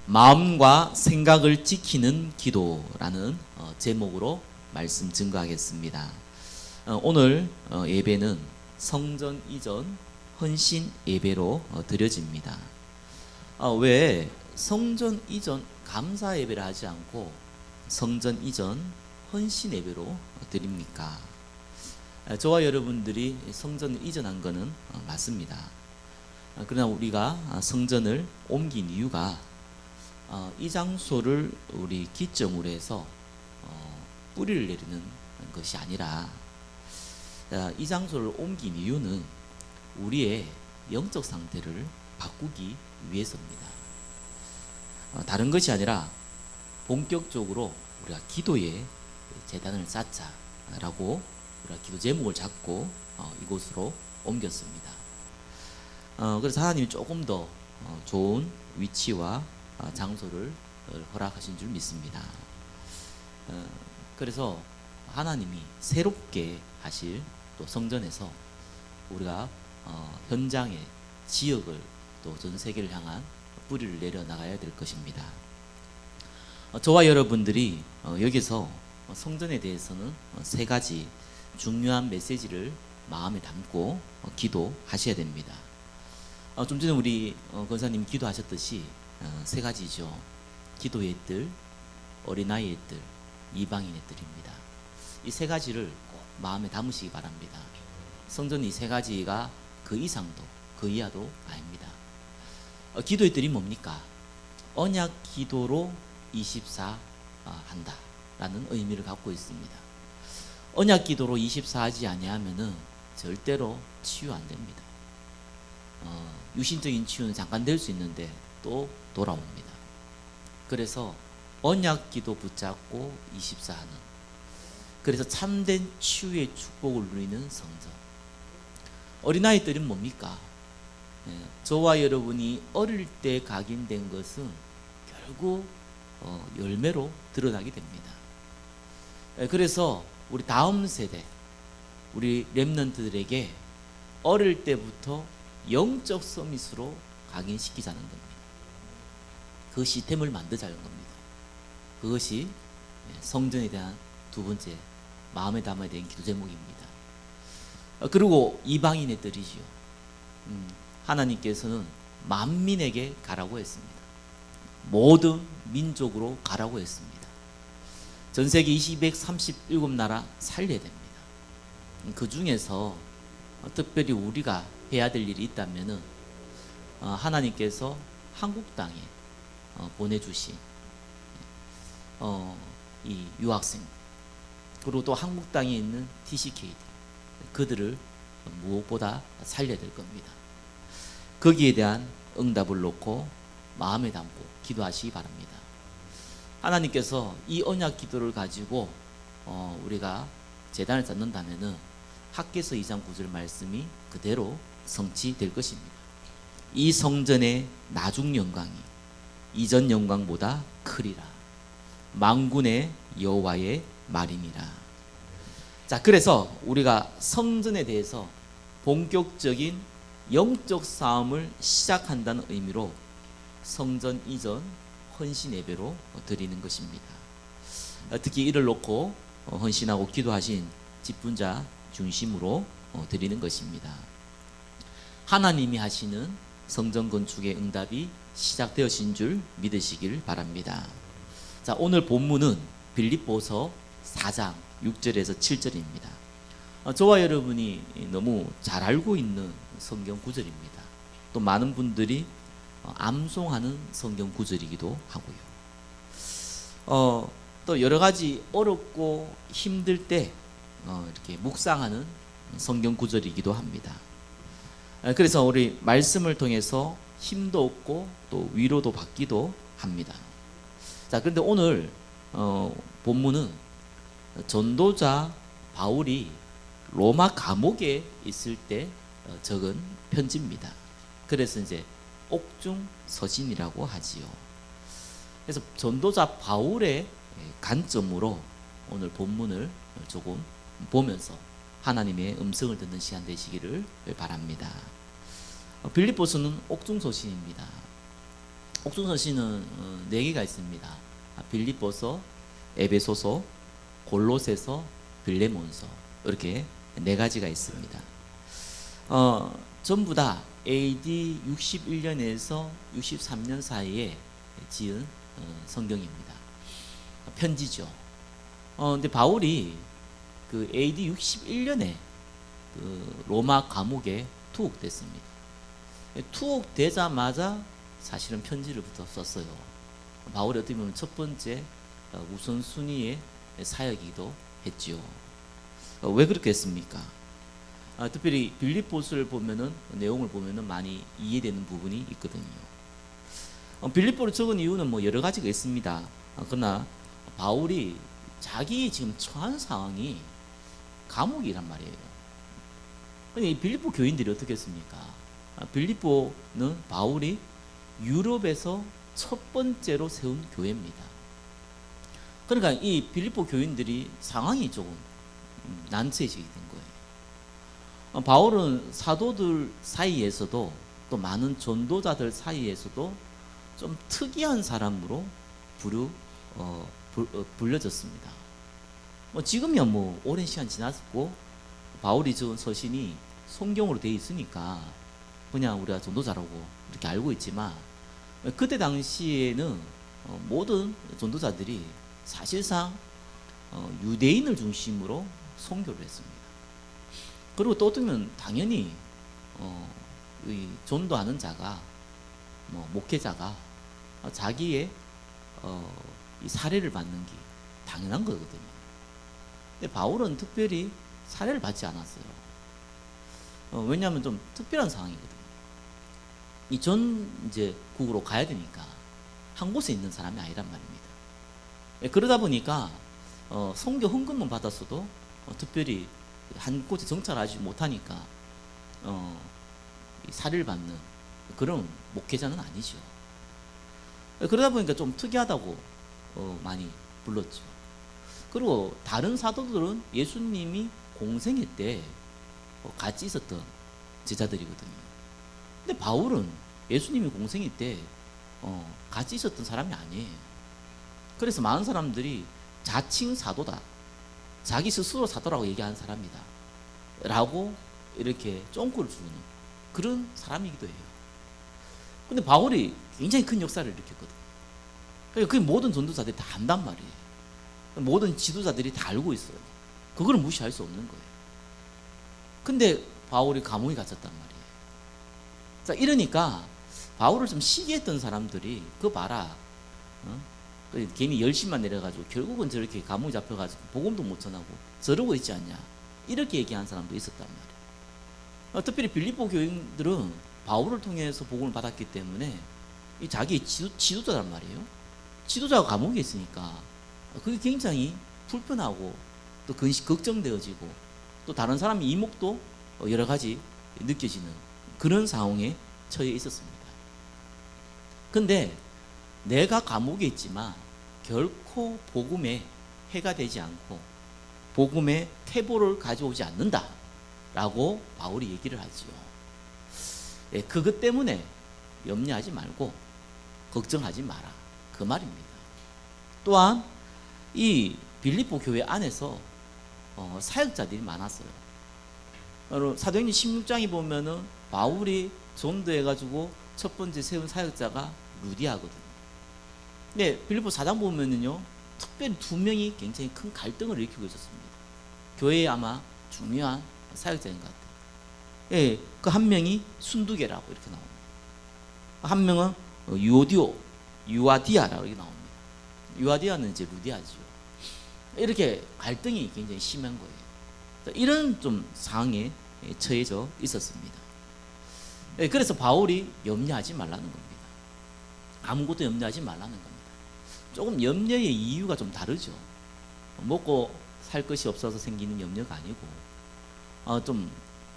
마음과 생각을 지키는 기도라는 제목으로 말씀 증거하겠습니다. 오늘 예배는 성전 이전 헌신 예배로 드려집니다. 왜 성전 이전 감사 예배를 하지 않고 성전 이전 헌신 예배로 드립니까? 저와 여러분들이 성전을 이전한 것은 맞습니다. 그러나 우리가 성전을 옮긴 이유가 이 장소를 우리 기점으로 해서 뿌리를 내리는 것이 아니라 이 장소를 옮긴 이유는 우리의 영적 상태를 바꾸기 위해서입니다. 다른 것이 아니라 본격적으로 우리가 기도의 제단을 쌓자라고 우리가 기도 제목을 잡고 이곳으로 옮겼습니다. 그래서 하나님이 조금 더 좋은 위치와 장소를 허락하신 줄 믿습니다. 그래서 하나님이 새롭게 하실 또 성전에서 우리가 현장의 지역을 또 전 세계를 향한 뿌리를 내려 나가야 될 것입니다. 저와 여러분들이 여기서 성전에 대해서는 세 가지 중요한 메시지를 마음에 담고 기도하셔야 됩니다. 좀 전에 우리 권사님 기도하셨듯이 세 가지죠. 기도의 뜰, 어린아이의 뜰, 이방인의 뜰입니다. 이 세 가지를 꼭 마음에 담으시기 바랍니다. 성전 이 세 가지가 그 이상도 그 이하도 아닙니다. 기도의 뜰이 뭡니까? 언약 기도로 24 한다 라는 의미를 갖고 있습니다. 언약 기도로 24 하지 아니하면은 절대로 치유 안 됩니다. 유신적인 치유는 잠깐 될 수 있는데 또 돌아옵니다. 그래서 언약 기도 붙잡고 24 하는, 그래서 참된 치유의 축복을 누리는 성전. 어린아이들은 뭡니까? 저와 여러분이 어릴 때 각인된 것은 결국 열매로 드러나게 됩니다. 그래서 우리 다음 세대, 우리 렘넌트들에게 어릴 때부터 영적 서밋으로 각인시키자는 겁니다. 그 시스템을 만들자는 겁니다. 그것이 성전에 대한 두 번째 마음에 담아야 되는 기도 제목입니다. 그리고 이방인의 뜰이지요. 하나님께서는 만민에게 가라고 했습니다. 모든 민족으로 가라고 했습니다. 전 세계 237나라 살려야 됩니다. 그 중에서 특별히 우리가 해야 될 일이 있다면은 하나님께서 한국 땅에 보내주신 이 유학생, 그리고 또 한국 땅에 있는 TCK 그들을 무엇보다 살려야 될 겁니다. 거기에 대한 응답을 놓고 마음에 담고 기도하시기 바랍니다. 하나님께서 이 언약 기도를 가지고 우리가 제단을 쌓는다면은 학개서 2장 9절 말씀이 그대로 성취될 것입니다. 이 성전의 나중 영광이 이전 영광보다 크리라. 만군의 여호와의 말이니라. 자, 그래서 우리가 성전에 대해서 본격적인 영적 싸움을 시작한다는 의미로 성전 이전 헌신 예배로 드리는 것입니다. 특히 이를 놓고 헌신하고 기도하신 직분자 중심으로 드리는 것입니다. 하나님이 하시는 성전 건축의 응답이 시작되어진 줄 믿으시길 바랍니다. 자, 오늘 본문은 빌립보서 4장 6절에서 7절입니다. 저와 여러분이 너무 잘 알고 있는 성경 구절입니다. 또 많은 분들이 암송하는 성경 구절이기도 하고요. 또 여러 가지 어렵고 힘들 때 이렇게 묵상하는 성경 구절이기도 합니다. 그래서 우리 말씀을 통해서 힘도 얻고 또 위로도 받기도 합니다. 자, 그런데 오늘 본문은 전도자 바울이 로마 감옥에 있을 때 적은 편지입니다. 그래서 이제 옥중 서신이라고 하지요. 그래서 전도자 바울의 관점으로 오늘 본문을 조금 보면서 하나님의 음성을 듣는 시간 되시기를 바랍니다. 빌립보서는 옥중 서신입니다. 옥중서신은 4개가 있습니다. 빌립보서, 에베소서, 골로새서, 빌레몬서 이렇게 4가지가 있습니다. 전부 다 AD 61년에서 63년 사이에 지은 성경입니다. 편지죠. 근데 바울이 그 AD 61년에 그 로마 감옥에 투옥됐습니다. 투옥되자마자 사실은 편지를부터 썼어요. 바울이 어떻게 보면 첫 번째 우선순위의 사역이기도 했지요. 왜 그렇게 했습니까? 특별히 빌립보서를 보면은 내용을 보면은 많이 이해되는 부분이 있거든요. 빌립보를 적은 이유는 뭐 여러 가지가 있습니다. 그러나 바울이 자기 지금 처한 상황이 감옥이란 말이에요. 근데 이 빌립보 교인들이 어떻게 했습니까? 빌립보는 바울이 유럽에서 첫 번째로 세운 교회입니다. 그러니까 이 빌립보 교인들이 상황이 조금 난처해지게 된 거예요. 바울은 사도들 사이에서도 또 많은 전도자들 사이에서도 좀 특이한 사람으로 불려졌습니다. 지금이야 뭐 오랜 시간 지났고 바울이 적은 서신이 성경으로 되어 있으니까 그냥 우리가 전도자라고 이렇게 알고 있지만 그때 당시에는 모든 전도자들이 사실상 유대인을 중심으로 선교를 했습니다. 그리고 또 어떻게 보면 당연히 이 전도하는 자가 목회자가 자기의 이 사례를 받는 게 당연한 거거든요. 근데 바울은 특별히 사례를 받지 않았어요. 왜냐하면 좀 특별한 상황이거든요. 이 전제국으로 가야 되니까 한 곳에 있는 사람이 아니란 말입니다. 그러다 보니까 선교 헌금만 받았어도 특별히 한 곳에 정착하지 못하니까 사례를 받는 그런 목회자는 아니죠. 그러다 보니까 좀 특이하다고 많이 불렀죠. 그리고 다른 사도들은 예수님이 공생애 때 같이 있었던 제자들이거든요. 근데 바울은 예수님이 공생애 때 같이 있었던 사람이 아니에요. 그래서 많은 사람들이 자칭 사도다, 자기 스스로 사도라고 얘기하는 사람이다 라고 이렇게 쫑꼬를 주는 그런 사람이기도 해요. 근데 바울이 굉장히 큰 역사를 일으켰거든요. 그러니까 그 모든 전도자들이 다 안단 말이에요. 모든 지도자들이 다 알고 있어요. 그걸 무시할 수 없는 거예요. 근데 바울이 감옥에 갇혔단 말이에요. 자, 이러니까 바울을 좀 시기했던 사람들이 그거 봐라, 괜히 열심만 내려가지고 결국은 저렇게 감옥에 잡혀가지고 복음도 못 전하고 저러고 있지 않냐, 이렇게 얘기한 사람도 있었단 말이에요. 특별히 빌립보 교인들은 바울을 통해서 복음을 받았기 때문에 이 자기의 지도자란 말이에요. 지도자가 감옥에 있으니까 그게 굉장히 불편하고 또 걱정되어지고 또 다른 사람의 이목도 여러 가지 느껴지는 그런 상황에 처해 있었습니다. 근데 내가 감옥에 있지만 결코 복음에 해가 되지 않고 복음의 퇴보를 가져오지 않는다 라고 바울이 얘기를 하죠. 그것 때문에 염려하지 말고 걱정하지 마라, 그 말입니다. 또한 이 빌립보 교회 안에서 사역자들이 많았어요. 사도행전 16장에 보면은 바울이 전도해가지고 첫 번째 세운 사역자가 루디아거든요. 근데 빌립보 4장 보면은요, 특별히 2명이 굉장히 큰 갈등을 일으키고 있었습니다. 교회에 아마 중요한 사역자인 것 같아요. 예, 그 한 명이 순두개라고 이렇게 나옵니다. 한 명은 유아디아라고 이렇게 나옵니다. 유아디아는 이제 루디아죠. 이렇게 갈등이 굉장히 심한 거예요. 이런 좀 상황에 처해져 있었습니다. 그래서 바울이 염려하지 말라는 겁니다. 아무것도 염려하지 말라는 겁니다. 조금 염려의 이유가 좀 다르죠. 먹고 살 것이 없어서 생기는 염려가 아니고 좀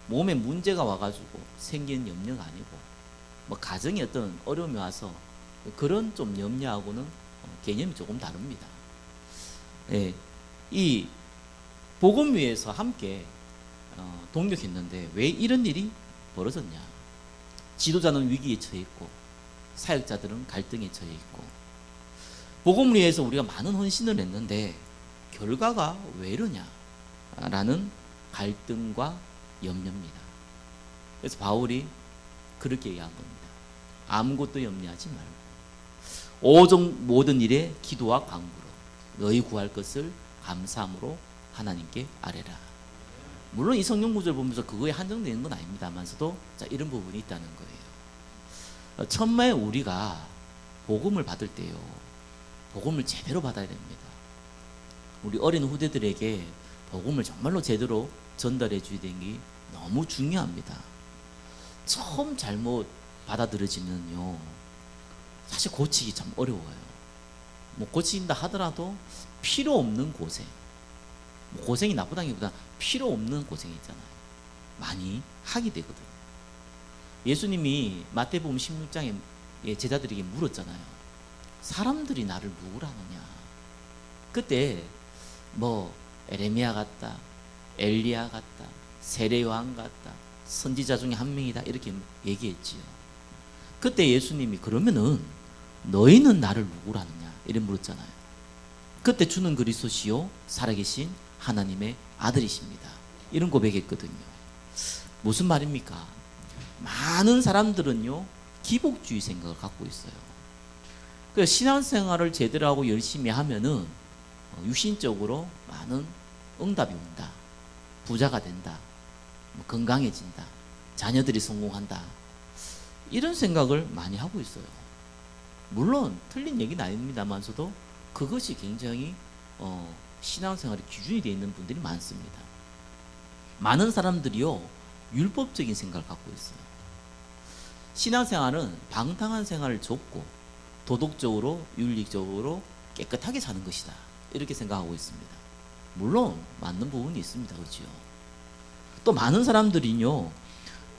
몸에 문제가 와가지고 생기는 염려가 아니고 뭐 가정에 어떤 어려움이 와서 그런 좀 염려하고는 개념이 조금 다릅니다. 예, 이 복음 위에서 함께 동력했는데 왜 이런 일이 벌어졌냐? 지도자는 위기에 처해 있고 사역자들은 갈등에 처해 있고, 복음을 위해서 우리가 많은 헌신을 했는데 결과가 왜 이러냐라는 갈등과 염려입니다. 그래서 바울이 그렇게 얘기한 겁니다. 아무것도 염려하지 말고 오직 모든 일에 기도와 간구로 너희 구할 것을 감사함으로 하나님께 아뢰라. 물론 이 성경 구절 보면서 그거에 한정되는 건 아닙니다만서도 이런 부분이 있다는 거예요. 처음에 우리가 복음을 받을 때요, 복음을 제대로 받아야 됩니다. 우리 어린 후대들에게 복음을 정말로 제대로 전달해 줘야 되는 게 너무 중요합니다. 처음 잘못 받아들여지면요, 사실 고치기 참 어려워요. 뭐 고친다 하더라도 필요 없는 고생, 뭐 고생이 나쁘다기보다 필요 없는 고생이 있잖아요. 많이 하게 되거든요. 예수님이 마태복음 16장에 제자들에게 물었잖아요. 사람들이 나를 누구라느냐. 그때 뭐 에레미야 같다, 엘리야 같다, 세례요한 같다, 선지자 중에 한 명이다, 이렇게 얘기했지요. 그때 예수님이 그러면은 너희는 나를 누구라느냐 이렇게 물었잖아요. 그때 주는 그리스도시요 살아계신 하나님의 아들이십니다, 이런 고백했거든요. 무슨 말입니까? 많은 사람들은요 기복주의 생각을 갖고 있어요. 그래서 신앙생활을 제대로 하고 열심히 하면은 육신적으로 많은 응답이 온다, 부자가 된다, 뭐 건강해진다, 자녀들이 성공한다, 이런 생각을 많이 하고 있어요. 물론 틀린 얘기는 아닙니다만서도 그것이 굉장히 신앙생활의 기준이 되어 있는 분들이 많습니다. 많은 사람들이요 율법적인 생각을 갖고 있어요. 신앙생활은 방탕한 생활을 접고 도덕적으로 윤리적으로 깨끗하게 사는 것이다, 이렇게 생각하고 있습니다. 물론 맞는 부분이 있습니다. 그렇죠? 또 많은 사람들이요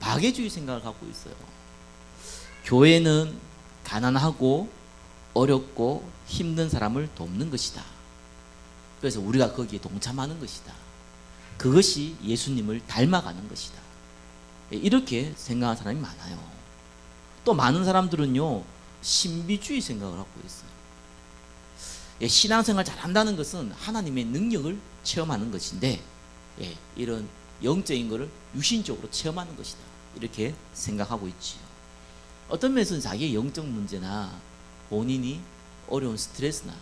박애주의 생각을 갖고 있어요. 교회는 가난하고 어렵고 힘든 사람을 돕는 것이다. 그래서 우리가 거기에 동참하는 것이다. 그것이 예수님을 닮아가는 것이다. 이렇게 생각하는 사람이 많아요. 또 많은 사람들은요 신비주의 생각을 갖고 있어요. 신앙생활 잘한다는 것은 하나님의 능력을 체험하는 것인데, 이런 영적인 것을 유신적으로 체험하는 것이다, 이렇게 생각하고 있지요. 어떤 면에서는 자기의 영적 문제나 본인이 어려운 스트레스나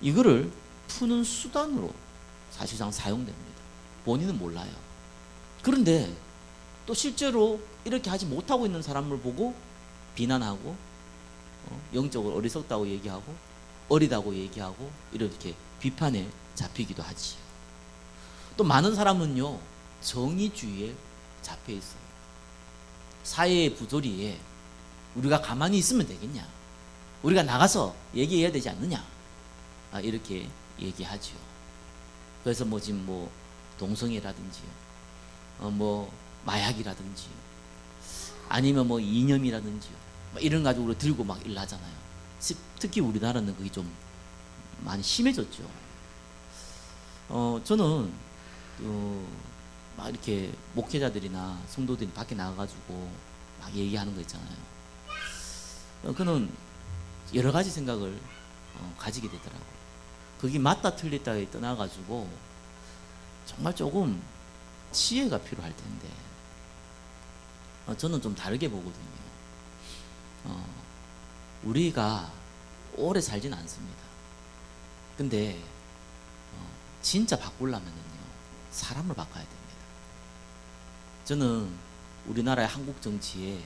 이거를 푸는 수단으로 사실상 사용됩니다. 본인은 몰라요. 그런데 또 실제로 이렇게 하지 못하고 있는 사람을 보고 비난하고 영적으로 어리석다고 얘기하고 어리다고 얘기하고 이렇게 비판에 잡히기도 하지요. 또 많은 사람은요 정의주의에 잡혀 있어요. 사회의 부조리에 우리가 가만히 있으면 되겠냐, 우리가 나가서 얘기해야 되지 않느냐, 이렇게 얘기하지요. 그래서 뭐 지금 뭐 동성애라든지요, 뭐 마약이라든지 아니면 뭐 이념이라든지요, 이런 가지고 우리 들고 막 일나잖아요. 특히 우리나라는 그게 좀 많이 심해졌죠. 저는 막 이렇게 목회자들이나 성도들이 밖에 나가가지고 막 얘기하는 거 있잖아요. 그는 여러 가지 생각을 가지게 되더라고요. 그게 맞다 틀렸다에 떠나가지고 정말 조금 지혜가 필요할 텐데, 저는 좀 다르게 보거든요. 우리가 오래 살진 않습니다. 근데 진짜 바꾸려면요 사람을 바꿔야 됩니다. 저는 우리나라의 한국 정치에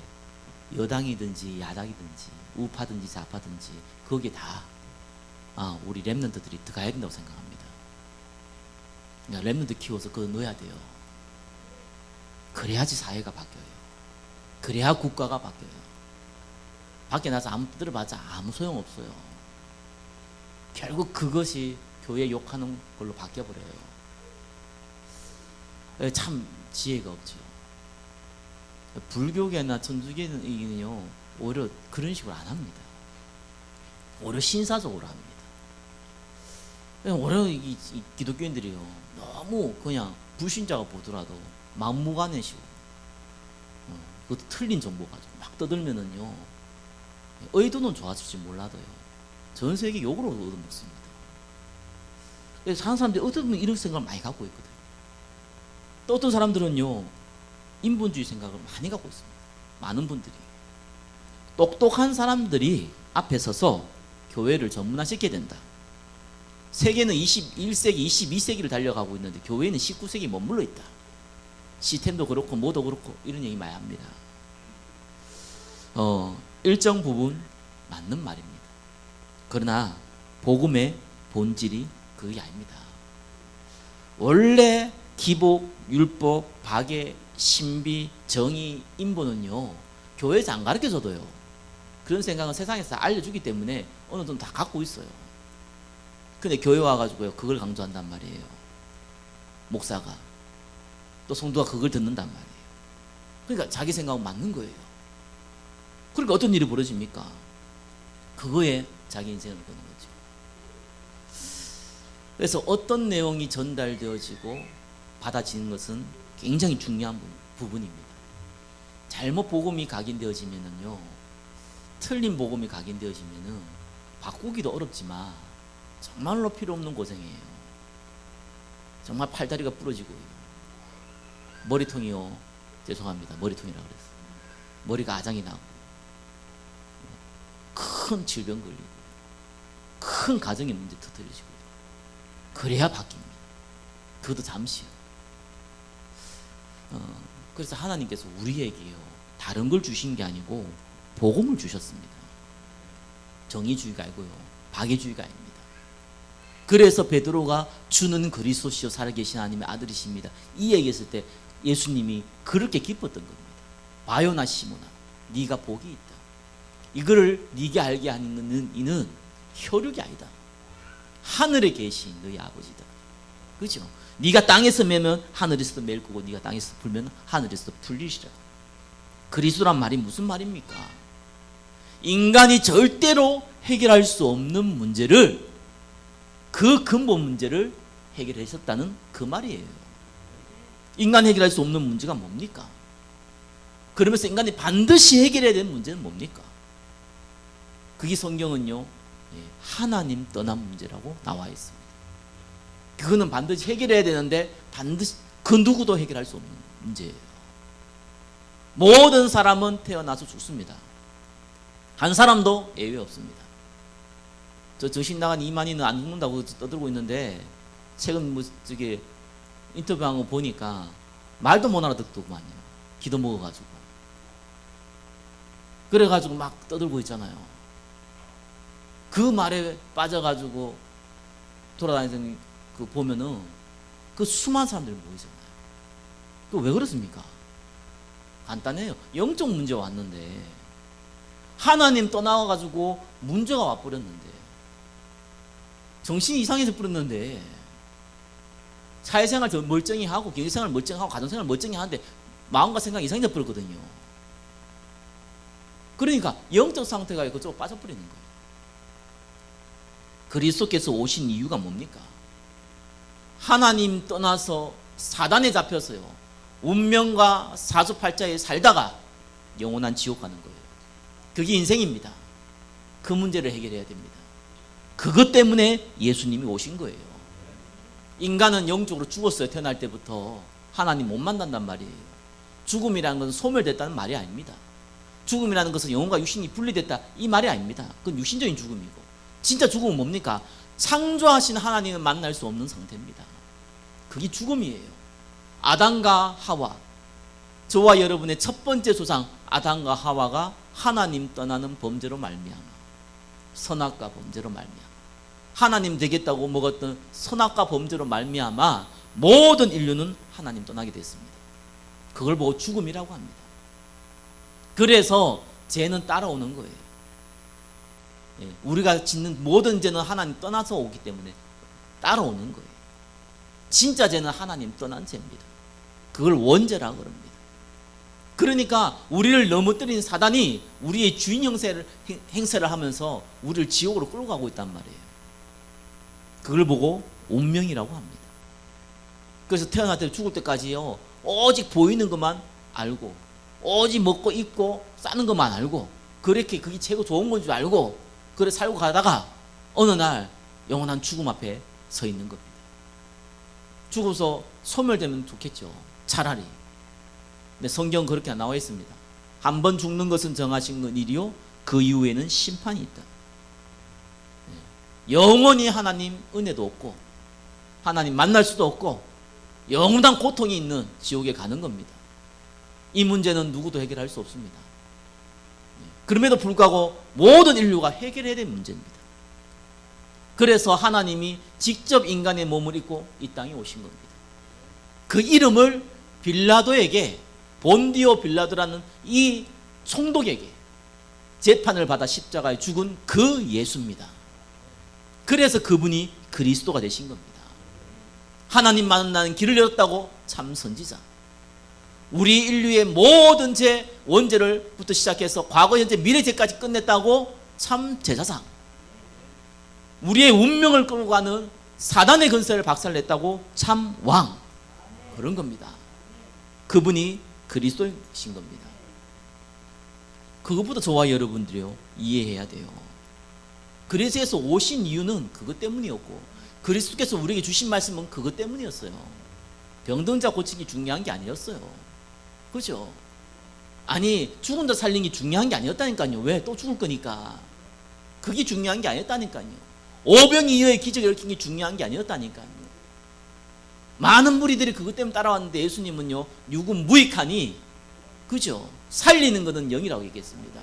여당이든지 야당이든지 우파든지 좌파든지 거기에 다 우리 랩런트들이 들어가야 된다고 생각합니다. 그러니까 랩런트 키워서 그거 넣어야 돼요. 그래야지 사회가 바뀌어요. 그래야 국가가 바뀌어요. 밖에 나서 아무 들어봤자 아무 소용없어요. 결국 그것이 교회 욕하는 걸로 바뀌어버려요. 참 지혜가 없죠. 불교계나 천주교는요 오히려 그런 식으로 안 합니다. 오히려 신사적으로 합니다. 오히려 이 기독교인들이요 너무 그냥 불신자가 보더라도 막무가내식으로 그것도 틀린 정보 가지고 막 떠들면은요 의도는 좋아질지 몰라도요, 전 세계 욕으로 얻어먹습니다. 그래서 사는 사람들이 어떤 분은 이런 생각을 많이 갖고 있거든요. 또 어떤 사람들은요, 인본주의 생각을 많이 갖고 있습니다. 많은 분들이. 똑똑한 사람들이 앞에 서서 교회를 전문화시켜야 된다. 세계는 21세기, 22세기를 달려가고 있는데 교회는 19세기에 머물러 있다. 시스템도 그렇고 뭐도 그렇고 이런 얘기 많이 합니다. 일정 부분 맞는 말입니다. 그러나 복음의 본질이 그게 아닙니다. 원래 기복, 율법, 박애, 신비, 정의, 인본은요, 교회에서 안 가르쳐줘도요, 그런 생각은 세상에서 알려주기 때문에 어느 정도 다 갖고 있어요. 근데 교회 와가지고요, 그걸 강조한단 말이에요. 목사가. 또 성도가 그걸 듣는단 말이에요. 그러니까 자기 생각은 맞는 거예요. 그러니까 어떤 일이 벌어집니까? 그거에 자기 인생을 거는 거죠. 그래서 어떤 내용이 전달되어지고 받아지는 것은 굉장히 중요한 부분입니다. 잘못 복음이 각인되어지면은요, 틀린 복음이 각인되어지면은 바꾸기도 어렵지만 정말로 필요 없는 고생이에요. 정말 팔다리가 부러지고요, 머리통이요, 죄송합니다, 머리통이라 그랬어요. 머리가 아장이 나고 큰 질병 걸리고 큰 가정의 문제 터뜨려지고, 그래야 바뀝니다. 그것도 잠시요. 그래서 하나님께서 우리에게요, 다른 걸 주신 게 아니고 복음을 주셨습니다. 정의주의가 아니고요, 박애주의가 아닙니다. 그래서 베드로가 주는 그리스도시요 살아계신 하나님의 아들이십니다, 이 얘기했을 때 예수님이 그렇게 기뻤던 겁니다. 바요나 시모나, 네가 복이 있다. 이거를 네게 알게 하는 이는 혈육이 아니다. 하늘에 계신 너희 아버지다. 그렇죠? 네가 땅에서 매면 하늘에서도 맬 거고, 네가 땅에서 풀면 하늘에서도 풀리시라. 그리스도란 말이 무슨 말입니까? 인간이 절대로 해결할 수 없는 문제를, 그 근본 문제를 해결하셨다는 그 말이에요. 인간 해결할 수 없는 문제가 뭡니까? 그러면서 인간이 반드시 해결해야 되는 문제는 뭡니까? 그게 성경은요, 하나님 떠난 문제라고 나와 있습니다. 그거는 반드시 해결해야 되는데 반드시 그 누구도 해결할 수 없는 문제예요. 모든 사람은 태어나서 죽습니다. 한 사람도 예외 없습니다. 저 정신 나간 이만희는 안 죽는다고 떠들고 있는데, 최근 저기 인터뷰한 거 보니까 말도 못 알아듣더구만요. 기도 먹어가지고. 그래가지고 막 떠들고 있잖아요. 그 말에 빠져가지고 돌아다니는 그 보면은 그 수많은 사람들이 모이잖아요. 그 왜 그렇습니까? 간단해요. 영적 문제가 왔는데, 하나님 떠나가지고 문제가 와버렸는데, 정신이 이상해서 뿌렸는데, 사회생활 멀쩡히 하고 경제생활 멀쩡히 하고 가정생활 멀쩡히 하는데 마음과 생각이 이상해져 버렸거든요. 그러니까 영적 상태가 그쪽으로 빠져버리는 거예요. 그리스도께서 오신 이유가 뭡니까? 하나님 떠나서 사단에 잡혀서요, 운명과 사주팔자에 살다가 영원한 지옥 가는 거예요. 그게 인생입니다. 그 문제를 해결해야 됩니다. 그것 때문에 예수님이 오신 거예요. 인간은 영적으로 죽었어요. 태어날 때부터. 하나님 못 만난단 말이에요. 죽음이라는 것은 소멸됐다는 말이 아닙니다. 죽음이라는 것은 영혼과 육신이 분리됐다, 이 말이 아닙니다. 그건 육신적인 죽음이고, 진짜 죽음은 뭡니까? 창조하신 하나님을 만날 수 없는 상태입니다. 그게 죽음이에요. 아담과 하와, 저와 여러분의 첫 번째 조상 아담과 하와가 하나님 떠나는 범죄로 말미암아, 선악과 범죄로 말미암아, 하나님 되겠다고 먹었던 선악과 범죄로 말미암아 모든 인류는 하나님 떠나게 됐습니다. 그걸 보고 죽음이라고 합니다. 그래서 죄는 따라오는 거예요. 우리가 짓는 모든 죄는 하나님 떠나서 오기 때문에 따라오는 거예요. 진짜 죄는 하나님 떠난 죄입니다. 그걸 원죄라고 그럽니다. 그러니까 우리를 넘어뜨린 사단이 우리의 주인 행세를 하면서 우리를 지옥으로 끌고 가고 있단 말이에요. 그걸 보고 운명이라고 합니다. 그래서 태어날 때 죽을 때까지요, 오직 보이는 것만 알고, 오직 먹고 입고 싸는 것만 알고, 그렇게 그게 최고 좋은 건 줄 알고 그래 살고 가다가 어느 날 영원한 죽음 앞에 서 있는 겁니다. 죽어서 소멸되면 좋겠죠. 차라리. 근데 성경 그렇게 나와 있습니다. 한 번 죽는 것은 정하신 건 일이요 그 이후에는 심판이 있다. 영원히 하나님 은혜도 없고 하나님 만날 수도 없고 영원한 고통이 있는 지옥에 가는 겁니다. 이 문제는 누구도 해결할 수 없습니다. 그럼에도 불구하고 모든 인류가 해결해야 될 문제입니다. 그래서 하나님이 직접 인간의 몸을 입고 이 땅에 오신 겁니다. 그 이름을 빌라도에게, 본디오 빌라도라는 이 총독에게 재판을 받아 십자가에 죽은 그 예수입니다. 그래서 그분이 그리스도가 되신 겁니다. 하나님 만나는 길을 열었다고 참 선지자. 우리 인류의 모든 죄, 원죄를부터 시작해서 과거, 현재, 미래 죄까지 끝냈다고 참 제사장. 우리의 운명을 끌고 가는 사단의 근세를 박살냈다고 참 왕. 그런 겁니다. 그분이 그리스도이신 겁니다. 그것보다 저와 여러분들이요 이해해야 돼요. 그리스도에서 오신 이유는 그것 때문이었고 그리스도께서 우리에게 주신 말씀은 그것 때문이었어요. 병든 자 고치기 중요한 게 아니었어요. 그죠? 아니 죽은 자 살린 게 중요한 게 아니었다니까요. 왜? 또 죽을 거니까. 그게 중요한 게 아니었다니까요. 오병이어의 기적을 일으킨 게 중요한 게 아니었다니까요. 많은 무리들이 그것 때문에 따라왔는데 예수님은요 육은 무익하니 그죠? 살리는 것은 영이라고 얘기했습니다.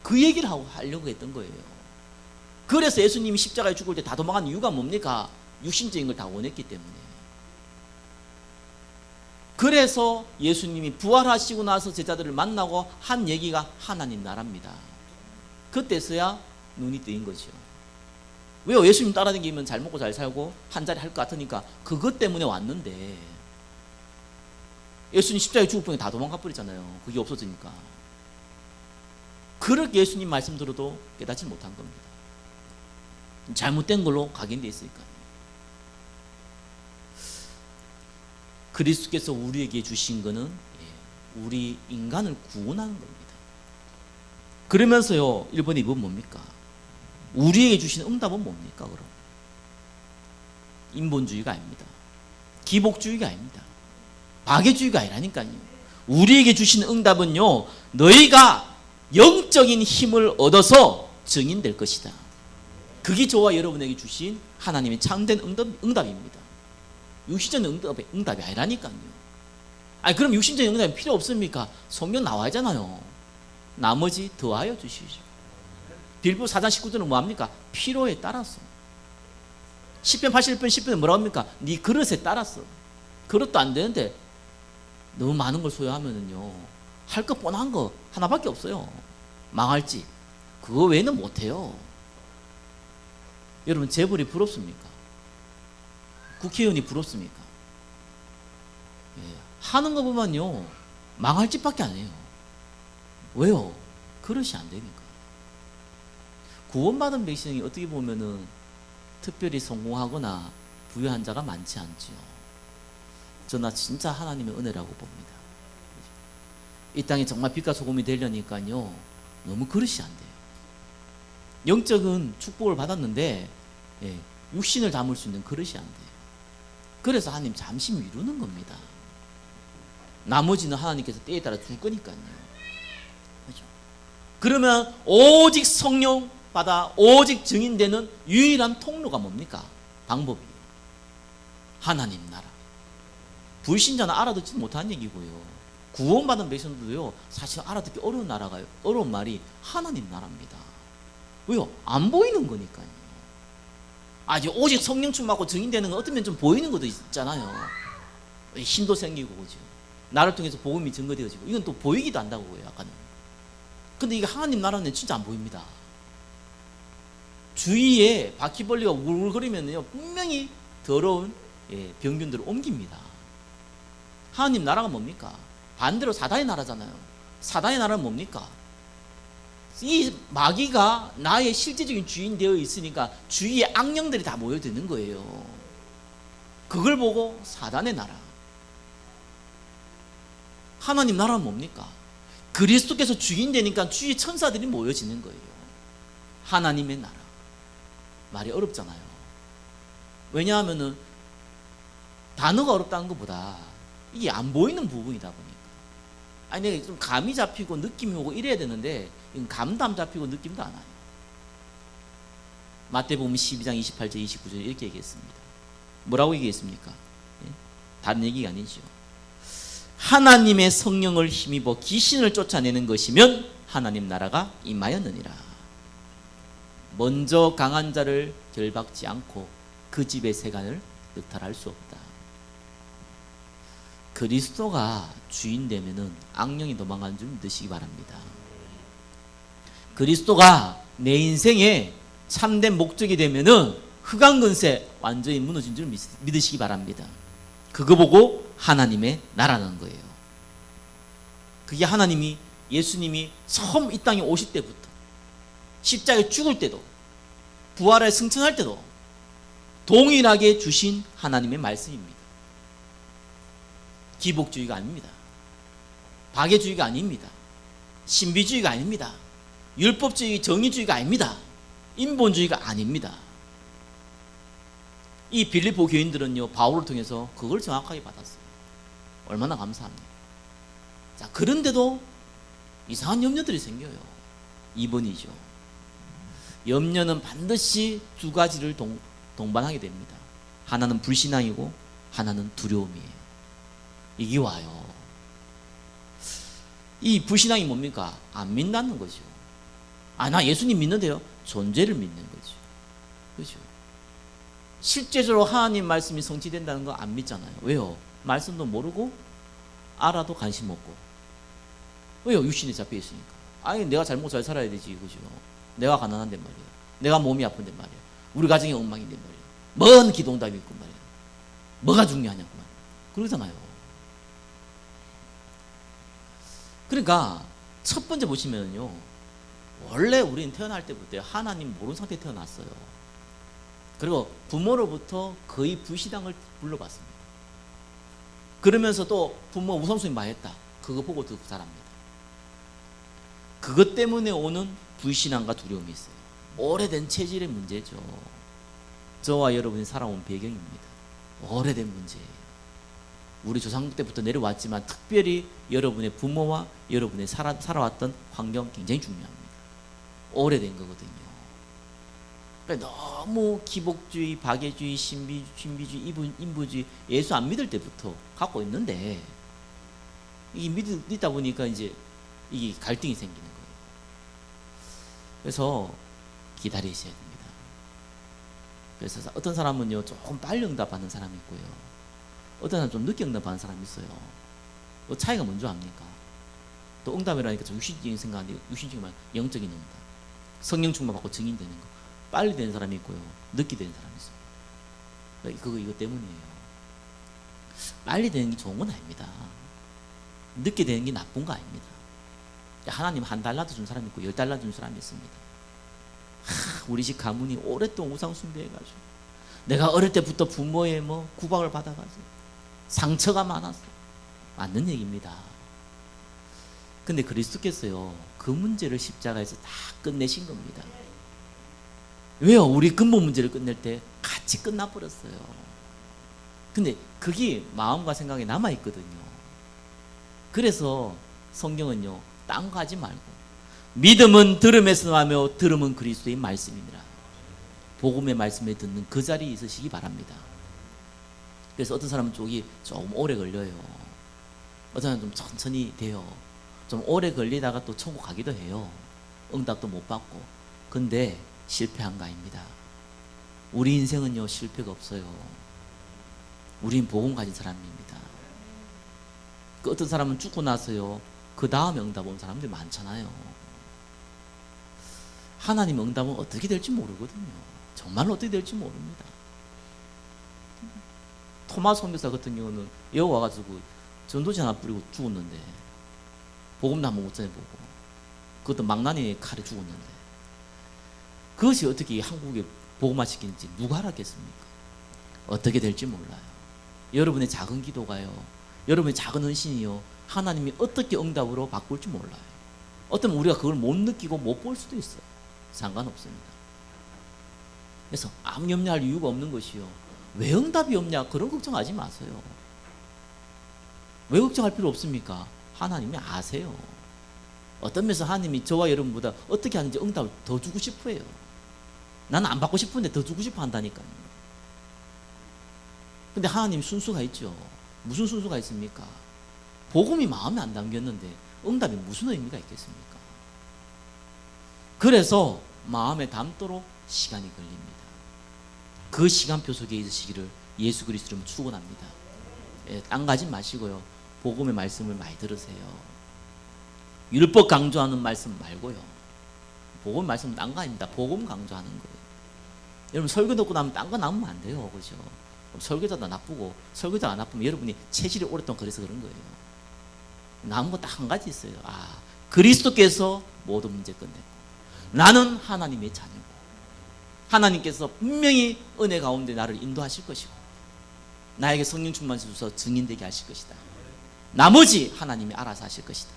그 얘기를 하려고 했던 거예요. 그래서 예수님이 십자가에 죽을 때 다 도망간 이유가 뭡니까? 육신적인 걸 다 원했기 때문에. 그래서 예수님이 부활하시고 나서 제자들을 만나고 한 얘기가 하나님 나라입니다. 그때서야 눈이 뜨인 거죠. 왜요? 예수님 따라다니면 잘 먹고 잘 살고 한 자리 할 것 같으니까 그것 때문에 왔는데 예수님 십자가에 죽을 뻔에 다 도망가 버리잖아요. 그게 없어지니까. 그렇게 예수님 말씀 들어도 깨닫지 못한 겁니다. 잘못된 걸로 각인되어 있으니까. 그리스도께서 우리에게 주신 것은 우리 인간을 구원하는 겁니다. 그러면서요 1번 2번 뭡니까? 우리에게 주신 응답은 뭡니까? 그럼 인본주의가 아닙니다. 기복주의가 아닙니다. 박애주의가 아니라니까요. 우리에게 주신 응답은요 너희가 영적인 힘을 얻어서 증인될 것이다. 그게 저와 여러분에게 주신 하나님의 참된 응답입니다. 육신적인 응답이 아니라니까요. 아니 그럼 육신적인 응답이 필요 없습니까? 성경 나와 있잖아요. 나머지 더하여 주시죠. 빌보 4장 19절은 뭐합니까? 필요에 따라서. 10편 81편 10편은 뭐라고 합니까? 네 그릇에 따라서. 그릇도 안 되는데 너무 많은 걸 소유하면은요 할 거 뻔한 거 하나밖에 없어요. 망할지. 그거 외에는 못해요. 여러분 재벌이 부럽습니까? 국회의원이 부럽습니까? 하는 거 보면요 망할 짓밖에 안 해요. 왜요? 그릇이 안 되니까. 구원받은 백성이 어떻게 보면은 특별히 성공하거나 부유한 자가 많지 않지요. 저나 진짜 하나님의 은혜라고 봅니다. 이 땅에 정말 빛과 소금이 되려니까요 너무 그릇이 안 돼요. 영적인 축복을 받았는데 육신을 담을 수 있는 그릇이 안 돼요. 그래서 하나님 잠시 미루는 겁니다. 나머지는 하나님께서 때에 따라 줄 거니까요. 그렇죠? 그러면 오직 성령 받아 오직 증인되는 유일한 통로가 뭡니까? 방법이 하나님 나라. 불신자는 알아듣지 못하는 얘기고요. 구원받은 백성들도요 사실 알아듣기 어려운 나라가 어려운 말이 하나님 나라입니다. 왜요? 안 보이는 거니까요. 아직 오직 성령 충만하고 증인되는 건 어떤 면 좀 보이는 것도 있잖아요. 힘도 생기고 그죠. 나를 통해서 복음이 증거되어지고 이건 또 보이기도 한다고요. 약간은. 근데 이게 하나님 나라는 진짜 안 보입니다. 주위에 바퀴벌레가 울거리면요 분명히 더러운 병균들을 옮깁니다. 하나님 나라가 뭡니까? 반대로 사단의 나라잖아요. 사단의 나라는 뭡니까? 이 마귀가 나의 실제적인 주인 되어 있으니까 주위에 악령들이 다 모여드는 거예요. 그걸 보고 사단의 나라. 하나님 나라는 뭡니까? 그리스도께서 주인 되니까 주위 천사들이 모여지는 거예요. 하나님의 나라. 말이 어렵잖아요. 왜냐하면은 단어가 어렵다는 것보다 이게 안 보이는 부분이다 보니까. 아니 내가 좀 감이 잡히고 느낌이 오고 이래야 되는데 이건 감도 안 잡히고 느낌도 안 와요. 마태복음 12장 28절 29절 이렇게 얘기했습니다. 뭐라고 얘기했습니까? 예? 다른 얘기가 아니죠. 하나님의 성령을 힘입어 귀신을 쫓아내는 것이면 하나님 나라가 임하였느니라. 먼저 강한 자를 결박지 않고 그 집의 세간을 늑탈할 수 없다. 그리스도가 주인 되면은 악령이 도망가는 줄 믿으시기 바랍니다. 그리스도가 내 인생의 참된 목적이 되면은 흑암 근세 완전히 무너진 줄 믿으시기 바랍니다. 그거 보고 하나님의 나라는 거예요. 그게 하나님이 예수님이 처음 이 땅에 오실 때부터 십자가에 죽을 때도 부활에 승천할 때도 동일하게 주신 하나님의 말씀입니다. 기복주의가 아닙니다. 박애주의가 아닙니다. 신비주의가 아닙니다. 율법주의, 정의주의가 아닙니다. 인본주의가 아닙니다. 이 빌립보 교인들은요, 바울을 통해서 그걸 정확하게 받았어요. 얼마나 감사합니까? 자, 그런데도 이상한 염려들이 생겨요. 2번이죠. 염려는 반드시 두 가지를 동반하게 됩니다. 하나는 불신앙이고 하나는 두려움이에요. 이게 와요. 이 불신앙이 뭡니까? 안 믿는다는 거죠. 아, 나 예수님 믿는데요. 존재를 믿는 거죠. 그렇죠? 실제적으로 하나님 말씀이 성취된다는 거 안 믿잖아요. 왜요? 말씀도 모르고 알아도 관심 없고. 왜요? 육신에 잡혀 있으니까. 아니 내가 잘못 잘 살아야 되지, 그죠? 내가 가난한데 말이야. 내가 몸이 아픈데 말이야. 우리 가정이 엉망인데 말이야. 뭔 기도응답이 있고 말이야. 뭐가 중요하냐고 말이야. 그러잖아요. 그러니까 첫 번째 보시면요, 원래 우리는 태어날 때부터 하나님 모르는 상태에 태어났어요. 그리고 부모로부터 거의 불신앙을 불러봤습니다. 그러면서 또 부모 우상숭배 많이 했다. 그거 보고 더 자랍니다. 그것 때문에 오는 불신앙과 두려움이 있어요. 오래된 체질의 문제죠. 저와 여러분이 살아온 배경입니다. 오래된 문제예요. 우리 조상 때부터 내려왔지만 특별히 여러분의 부모와 여러분의 살아왔던 환경 굉장히 중요합니다. 오래된 거거든요. 그러니까 너무 기복주의, 박애주의, 신비주의, 인부주의, 예수 안 믿을 때부터 갖고 있는데 이 믿다 보니까 이제 이게 갈등이 생기는 거예요. 그래서 기다리셔야 됩니다. 그래서 어떤 사람은요 조금 빨리 응답하는 사람이 있고요, 어떤 사람은 좀 늦게 응답하는 사람이 있어요. 그 차이가 뭔지 압니까? 또 응답이라니까 좀 육신적인 생각 아니고 육신적인 말, 영적인 응답. 성령 충만 받고 증인되는 거. 빨리 되는 사람이 있고요, 늦게 되는 사람이 있어요. 이거 때문이에요. 빨리 되는 게 좋은 건 아닙니다. 늦게 되는 게 나쁜 거 아닙니다. 하나님 한 달라도 준 사람이 있고 10달러 준 사람이 있습니다. 우리 집 가문이 오랫동안 우상 숭배해가지고 내가 어릴 때부터 부모의 구박을 받아가지고 상처가 많았어. 맞는 얘기입니다. 근데 그리스도께서요 그 문제를 십자가에서 다 끝내신 겁니다. 왜요? 우리 근본 문제를 끝낼 때 같이 끝나버렸어요. 근데 그게 마음과 생각에 남아있거든요. 그래서 성경은요 딴 거 하지 말고 믿음은 들음에서 나며 들음은 그리스도의 말씀이니라. 복음의 말씀에 듣는 그 자리에 있으시기 바랍니다. 그래서 어떤 사람은 쪽이 조금 오래 걸려요. 어떤 사람은 좀 천천히 돼요. 좀 오래 걸리다가 또 천국 가기도 해요. 응답도 못 받고. 근데 실패한 거 아닙니다. 우리 인생은요 실패가 없어요. 우린 복음 가진 사람입니다. 그 어떤 사람은 죽고 나서요 그 다음에 응답 온 사람들이 많잖아요. 하나님 응답은 어떻게 될지 모르거든요. 정말로 어떻게 될지 모릅니다. 토마스 선교사 같은 경우는 여기 와가지고 전도지 하나 뿌리고 죽었는데 복음도 한번 못 전해보고 그것도 망나니 칼에 죽었는데 그것이 어떻게 한국에 복음화 시키는지 누가 알았겠습니까? 어떻게 될지 몰라요. 여러분의 작은 기도가요, 여러분의 작은 헌신이요 하나님이 어떻게 응답으로 바꿀지 몰라요. 어쩌면 우리가 그걸 못 느끼고 못 볼 수도 있어요. 상관없습니다. 그래서 아무 염려할 이유가 없는 것이요. 왜 응답이 없냐? 그런 걱정하지 마세요. 왜 걱정할 필요 없습니까? 하나님이 아세요. 어떤 면에서 하나님이 저와 여러분보다 어떻게 하는지 응답을 더 주고 싶어 해요. 나는 안 받고 싶은데 더 주고 싶어 한다니까요. 근데 하나님 순수가 있죠. 무슨 순수가 있습니까? 복음이 마음에 안 담겼는데 응답이 무슨 의미가 있겠습니까? 그래서 마음에 담도록 시간이 걸립니다. 그 시간표 속에 있으시기를 예수 그리스도로 축원합니다. 딴 가지 마시고요. 복음의 말씀을 많이 들으세요. 율법 강조하는 말씀 말고요. 복음 말씀은 딴 거 아닙니다. 복음 강조하는 거예요. 여러분 설교 듣고 나면 딴 거 나오면 안 돼요. 그죠? 설교자도 나쁘고 설교자가 나쁘면 여러분이 체질이 오랫동안 그래서 그런 거예요. 남은 거 딱 한 가지 있어요. 그리스도께서 모든 문제 끝내고 나는 하나님의 자녀고 하나님께서 분명히 은혜 가운데 나를 인도하실 것이고 나에게 성령 충만 주셔서 증인되게 하실 것이다. 나머지 하나님이 알아서 하실 것이다.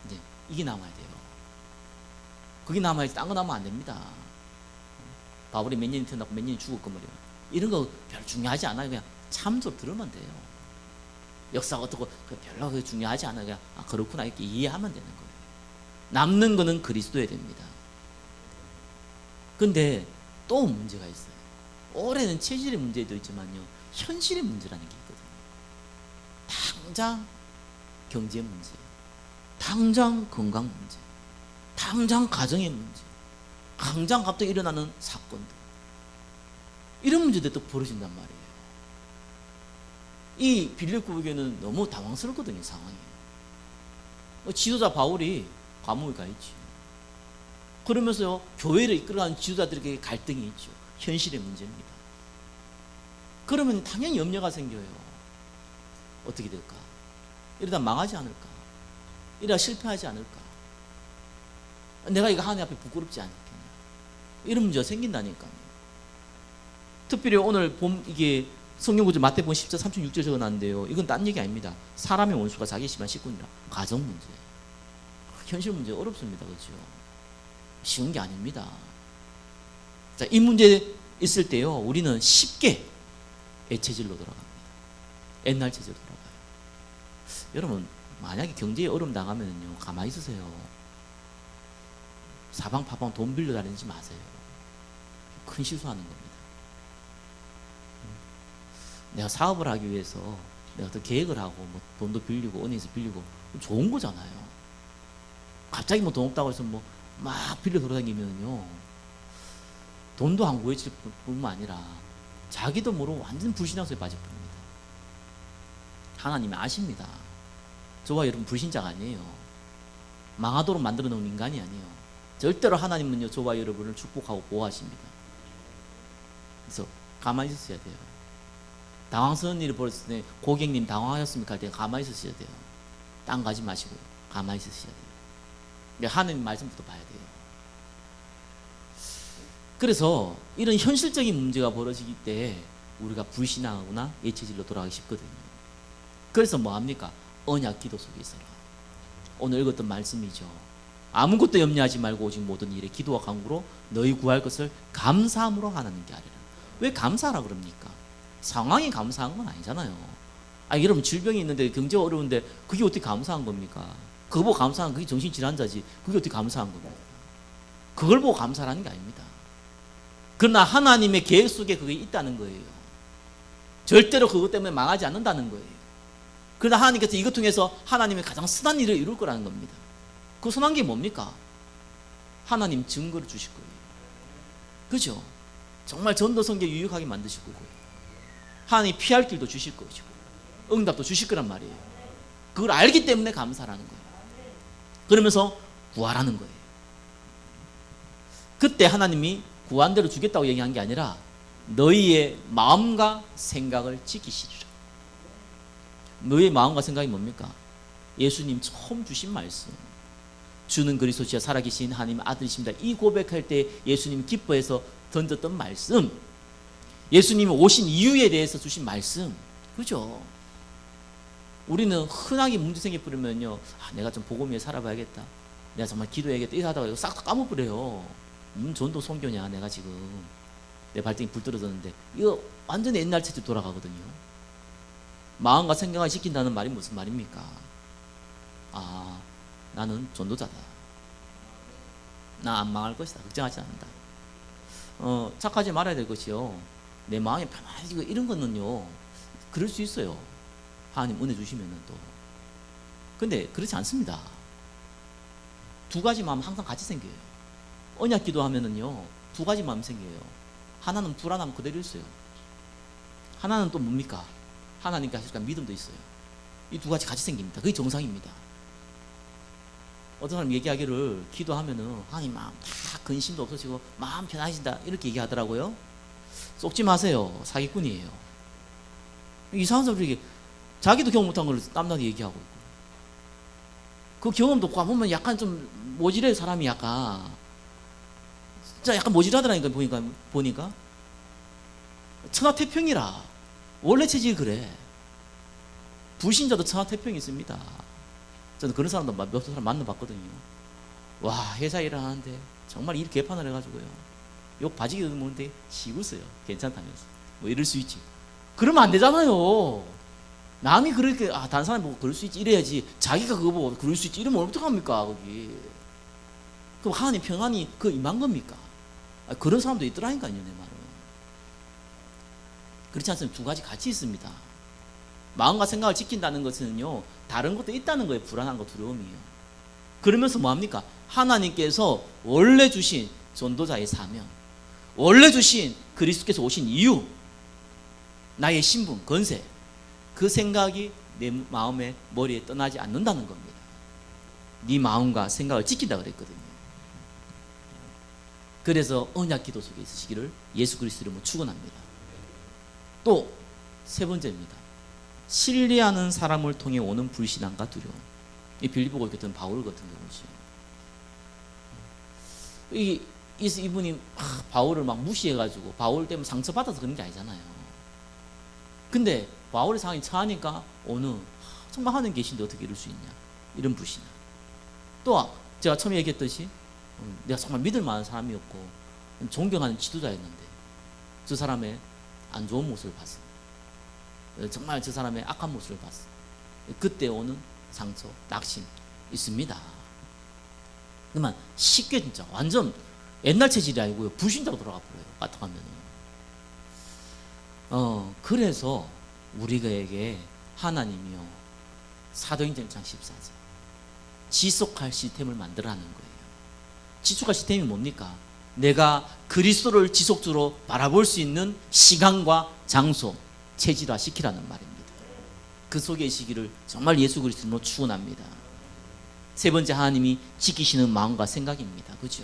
이제 이게 남아야 돼요. 그게 남아야지 딴 거 남으면 안 됩니다. 바울이 몇 년이 태어났고 몇 년이 죽었고 말이야. 이런 거 별로 중요하지 않아요. 그냥 참조 들으면 돼요. 역사가 어떻고 별로 중요하지 않아요. 그냥 그렇구나 이렇게 이해하면 되는 거예요. 남는 거는 그리스도여야 됩니다. 근데 또 문제가 있어요. 올해는 체질의 문제도 있지만요. 현실의 문제라는 게 있거든요. 당장 경제 문제, 당장 건강 문제, 당장 가정의 문제, 당장 갑자기 일어나는 사건들, 이런 문제들이 또 벌어진단 말이에요. 이 빌립보에게는 너무 당황스럽거든요. 상황이. 지도자 바울이 감옥에 가 있지. 그러면서 교회를 이끌어가는 지도자들에게 갈등이 있죠. 현실의 문제입니다. 그러면 당연히 염려가 생겨요. 어떻게 될까? 이러다 망하지 않을까? 이러다 실패하지 않을까? 내가 이거 하나님 앞에 부끄럽지 않겠냐? 이런 문제가 생긴다니까요. 특별히 오늘 이게 성경구절 마태복음 10장 36절 적어놨는데요. 이건 딴 얘기 아닙니다. 사람의 원수가 자기 집안 식구니라. 가정 문제, 현실 문제 어렵습니다. 그렇죠? 쉬운 게 아닙니다. 자, 이 문제 있을 때요, 우리는 쉽게 애체질로 돌아갑니다. 옛날 체질로 돌아가요. 여러분, 만약에 경제에 어려움 당하면요, 가만히 있으세요. 사방파방 돈 빌려 다니지 마세요. 큰 실수하는 겁니다. 내가 사업을 하기 위해서 내가 어떤 계획을 하고 뭐 돈도 빌리고 은행에서 빌리고 좋은 거잖아요. 갑자기 뭐 돈 없다고 해서 뭐 막 빌려 돌아다니면요, 돈도 안 구해질 뿐만 아니라 자기도 모르고 완전 불신앙 속에 빠질 뿐입니다. 하나님이 아십니다. 저와 여러분 불신자가 아니에요. 망하도록 만들어 놓은 인간이 아니에요. 절대로 하나님은요, 저와 여러분을 축복하고 보호하십니다. 그래서 가만히 있어야 돼요. 당황스러운 일이 벌어졌을 때 고객님 당황하셨습니까? 할 때 가만히 있으셔야 돼요. 딴 가지 마시고 가만히 있으셔야 돼요. 하나님 말씀부터 봐야 돼요. 그래서 이런 현실적인 문제가 벌어지기 때 우리가 불신앙하거나 예체질로 돌아가기 쉽거든요. 그래서 뭐합니까? 언약 기도 속에 있어라. 오늘 읽었던 말씀이죠. 아무것도 염려하지 말고 오직 모든 일에 기도와 간구로 너희 구할 것을 감사함으로 하나님께 아뢰라. 왜 감사하라 그럽니까? 상황이 감사한 건 아니잖아요. 여러분 질병이 있는데 경제가 어려운데 그게 어떻게 감사한 겁니까? 그거 보고 감사한 그게 정신질환자지. 그게 어떻게 감사한 겁니까? 그걸 보고 감사하는 게 아닙니다. 그러나 하나님의 계획 속에 그게 있다는 거예요. 절대로 그것 때문에 망하지 않는다는 거예요. 그러나 하나님께서 이것 통해서 하나님의 가장 선한 일을 이룰 거라는 겁니다. 그 선한 게 뭡니까? 하나님 증거를 주실 거예요. 그죠? 정말 전도성계 유익하게 만드실 거고요. 하나님 피할 길도 주실 것이고 응답도 주실 거란 말이에요. 그걸 알기 때문에 감사라는 거예요. 그러면서 구하라는 거예요. 그때 하나님이 구한 대로 주겠다고 얘기한 게 아니라 너희의 마음과 생각을 지키시리라. 너희의 마음과 생각이 뭡니까? 예수님 처음 주신 말씀, 주는 그리스도시여 살아계신 하나님 아들이십니다. 이 고백할 때 예수님 기뻐해서 던졌던 말씀, 예수님이 오신 이유에 대해서 주신 말씀, 그죠? 우리는 흔하게 문제 생겨버리면요, 내가 좀 복음 위에 살아봐야겠다, 내가 정말 기도해야겠다, 이렇게 하다가 이거 싹 다 까먹어버려요. 전도 선교냐, 내가 지금 내 발등이 불 떨어졌는데. 이거 완전히 옛날 체질 돌아가거든요. 마음과 생각을 지킨다는 말이 무슨 말입니까? 나는 전도자다, 나 안 망할 것이다, 걱정하지 않는다. 착하지 말아야 될 것이요, 내 마음이 편안해지고 이런 거는요, 그럴 수 있어요, 하나님 은혜 주시면은 또. 근데 그렇지 않습니다. 두 가지 마음 항상 같이 생겨요. 언약 기도하면은요, 두 가지 마음이 생겨요. 하나는 불안함 그대로 있어요. 하나는 또 뭡니까? 하나님께 하실까 믿음도 있어요. 이 두 가지 같이 생깁니다. 그게 정상입니다. 어떤 사람 얘기하기를, 기도하면은 하나님 마음 다 근심도 없어지고 마음 편안해진다, 이렇게 얘기하더라고요. 쏙지 마세요. 사기꾼이에요. 이상한 소리, 자기도 경험 못한 걸 남들한테 얘기하고 있고, 그 경험도 없고 보면 약간 좀 모질해, 사람이 약간. 진짜 약간 모질하더라니까. 보니까 천하태평이라. 원래 체질이 그래. 불신자도 천하태평이 있습니다. 저는 그런 사람도 몇 사람 만나봤거든요. 와, 회사 일을 하는데 정말 일 개판을 해가지고요, 욕 바지게 먹는데 쉬고 있어요. 괜찮다면서. 뭐 이럴 수 있지. 그러면 안 되잖아요. 남이 그렇게 다른 사람이 보고 그럴 수 있지 이래야지, 자기가 그거 보고 그럴 수 있지 이러면 어떡합니까 거기. 그럼 하나님 평안이 그 임한 겁니까? 그런 사람도 있더라니까요, 내 말은. 그렇지 않습니까? 두 가지 같이 있습니다. 마음과 생각을 지킨다는 것은요, 다른 것도 있다는 거예요. 불안한 거, 두려움이요. 그러면서 뭐합니까? 하나님께서 원래 주신 전도자의 사명, 원래 주신 그리스도께서 오신 이유, 나의 신분, 건세, 그 생각이 내 마음에, 머리에 떠나지 않는다는 겁니다. 네 마음과 생각을 지킨다 그랬거든요. 그래서 언약 기도 속에 있으시기를 예수 그리스도 이름으로 축원합니다. 또 세 번째입니다. 신뢰하는 사람을 통해 오는 불신앙과 두려움. 이 빌립보가 겪었던 바울 같은 경우죠. 이분이 바울을 막 무시해가지고 바울 때문에 상처받아서 그런 게 아니잖아요. 근데 바울의 상황이 처하니까 정말 하나님 계신데 어떻게 이럴 수 있냐, 이런 불신앙. 또 제가 처음에 얘기했듯이 내가 정말 믿을 만한 사람이었고 존경하는 지도자였는데 저 사람의 안 좋은 모습을 봤어. 정말 저 사람의 악한 모습을 봤어. 그때 오는 상처, 낙심 있습니다. 그러면 쉽게 진짜 완전 옛날 체질이 아니고요, 불신자로 돌아가 버려요, 까딱하면은. 그래서 우리에게 하나님이요, 사도행전 1장 14절 지속할 시스템을 만들어라는 거예요. 지속할 시스템이 뭡니까? 내가 그리스도를 지속적으로 바라볼 수 있는 시간과 장소, 체질화 시키라는 말입니다. 그 속에 있기를 정말 예수 그리스도로 축원합니다. 세 번째, 하나님이 지키시는 마음과 생각입니다. 그죠?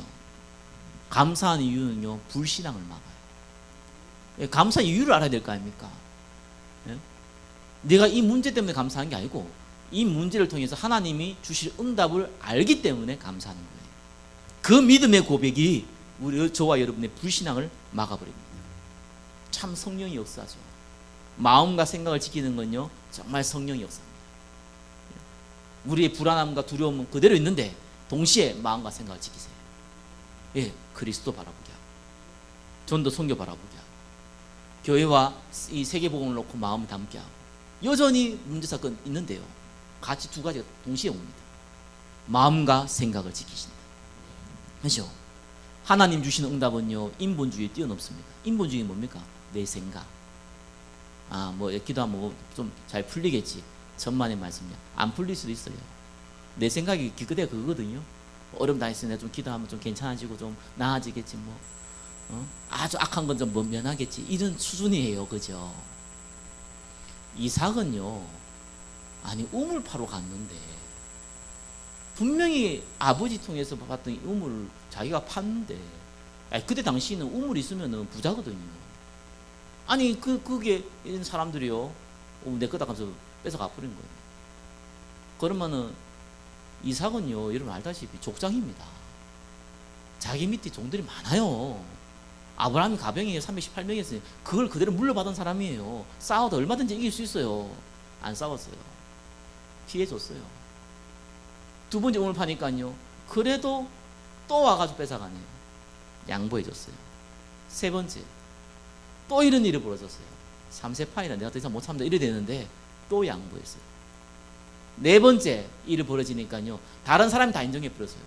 감사하는 이유는요, 불신앙을 막아요. 감사 이유를 알아야 될 거 아닙니까? 예? 내가 이 문제 때문에 감사한 게 아니고 이 문제를 통해서 하나님이 주실 응답을 알기 때문에 감사하는 거예요. 그 믿음의 고백이 저와 여러분의 불신앙을 막아버립니다. 참 성령이 역사죠. 마음과 생각을 지키는 건요, 정말 성령이 역사입니다. 우리의 불안함과 두려움은 그대로 있는데 동시에 마음과 생각을 지키세요. 예, 그리스도 바라보게 하고 전도 선교 바라보게 하고 교회와 이 세계복음을 놓고 마음을 담게 하고. 여전히 문제사건 있는데요, 같이 두 가지가 동시에 옵니다. 마음과 생각을 지키신다. 그렇죠? 하나님 주시는 응답은요, 인본주의에 뛰어넘습니다. 인본주의는 뭡니까? 내 생각. 뭐 기도하면 좀 잘 풀리겠지. 천만의 말씀이야. 안 풀릴 수도 있어요. 내 생각이 그대가 그거거든요. 어려움 당했으니 내가 좀 기도하면 좀 괜찮아지고 좀 나아지겠지 뭐. 아주 악한 건 좀 면하겠지. 이런 수준이에요. 그죠? 이삭은요, 우물 파러 갔는데 분명히 아버지 통해서 봤던 이 우물을 자기가 팠는데, 그때 당시에는 우물이 있으면 부자거든요. 그게 이런 사람들이요, 내 거다 가서 뺏어가 버린 거예요. 그러면은 이삭은요, 여러분 알다시피 족장입니다. 자기 밑에 종들이 많아요. 아브라함이 가병이 318명이었어요. 그걸 그대로 물려받은 사람이에요. 싸워도 얼마든지 이길 수 있어요. 안 싸웠어요. 피해줬어요. 두 번째 우물 파니까요, 그래도 또 와가지고 뺏어가네요. 양보해줬어요. 세 번째, 또 이런 일이 벌어졌어요. 3세 파이나 내가 더 이상 못 참다 이래 되는데 또 양보했어요. 네 번째 일이 벌어지니까요, 다른 사람이 다 인정해 버렸어요.